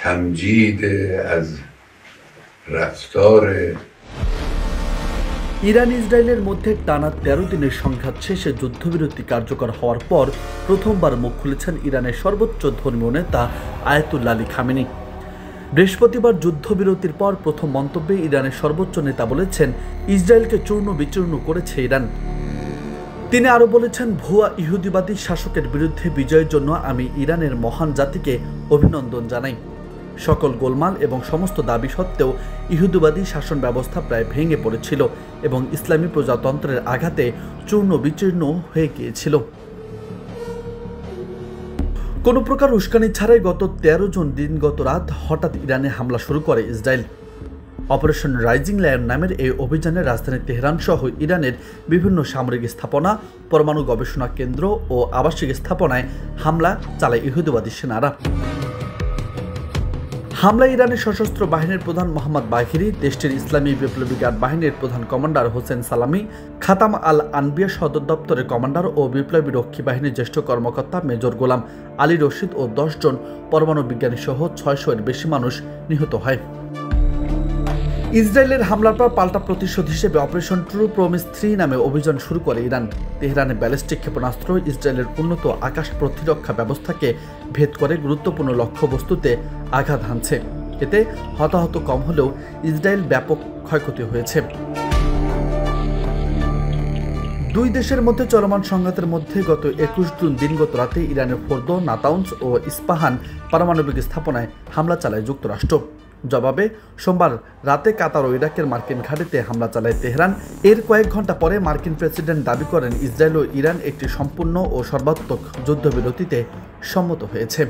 تمجید از رفتار Iran ইসরায়েলের মধ্যে টানা ১৩ দিনের সংঘাত শেষে যুদ্ধবিরতি কার্যকর হওয়ার পর প্রথমবার মুখ খুলেছেন ইরানের সর্বোচ্চ ধর্মীয় নেতা আয়াতুল্লাহ আলী খামেনি। বৃহস্পতিবার যুদ্ধবিরতির পর প্রথম মন্তব্যে ইরানের সর্বোচ্চ নেতা বলেছেন, ইসরায়েলকে চূর্ণ বিচূর্ণ করেছে ইরান। তিনি আরও বলেছেন, ভুয়া ইহুদিবাদী শাসকের বিরুদ্ধে বিজয়ের জন্য আমি ইরানের মহান জাতিকে অভিনন্দন জানাই। সকল গোলমাল এবং সমস্ত দাবি সত্ত্বেও ইহুদিবাদী শাসন ব্যবস্থা প্রায় ভেঙে পড়েছিল এবং ইসলামী প্রজাতন্ত্রের আঘাতে চূর্ণ বিচূর্ণ হয়ে গিয়েছিল। কোনো প্রকার উস্কানি ছাড়াই গত ১৩ জুন দিনগত রাত হঠাৎ ইরানে হামলা শুরু করে ইসরায়েল। অপারেশন রাইজিং লায়ন নামের এই অভিযানে রাজধানী তেহরান সহ ইরানের বিভিন্ন সামরিক স্থাপনা, পরমাণু গবেষণা কেন্দ্র ও আবাসিক স্থাপনায় হামলা চালায় ইহুদিবাদী সেনারা। হামলায় ইরানের সশস্ত্র বাহিনীর প্রধান মোহাম্মদ বাঘিরি, দেশটির ইসলামী বিপ্লবী গার্ড বাহিনীর প্রধান কমান্ডার হোসেন সালামি, খাতাম আল আনবিয়া সদর দপ্তরের কমান্ডার ও বিপ্লবী রক্ষী বাহিনীর জ্যেষ্ঠ কর্মকর্তা মেজর গোলাম আলী রশিদ ও ১০ জন পরমাণু বিজ্ঞানী সহ ৬০০-এর বেশি মানুষ নিহত হয়। ইসরায়েলের হামলার পর পাল্টা প্রতিশোধ হিসেবে অপারেশন ট্রু প্রমিস ৩ নামে অভিযান শুরু করে ইরান। তেহরানে ব্যালিস্টিক ক্ষেপণাস্ত্র ইসরায়েলের উন্নত আকাশ প্রতিরক্ষা ব্যবস্থাকে ভেদ করে গুরুত্বপূর্ণ লক্ষ্যবস্তুতে আঘাত হানছে। এতে হতাহত কম হলেও ইসরায়েল ব্যাপক ক্ষয়ক্ষতি হয়েছে। দুই দেশের মধ্যে চলমান সংঘাতের মধ্যে গত ২১ জুন দিনগত রাতে ইরানের ফোর্দো, নাতাউন্স ও ইস্পাহান পারমাণবিক স্থাপনায় হামলা চালায় যুক্তরাষ্ট্র। জবাবে সোমবার রাতে কাতার ও ইরাকের মার্কিন ঘাঁটিতে হামলা চালায় তেহরান। এর কয়েক ঘন্টা পরে মার্কিন প্রেসিডেন্ট দাবি করেন, ইসরায়েল ও ইরান একটি সম্পূর্ণ ও সর্বাত্মক যুদ্ধবিরতিতে সম্মত হয়েছে।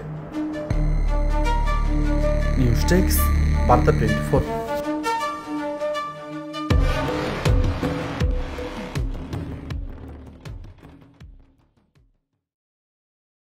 নিউজ ডেস্ক, বার্তা 24।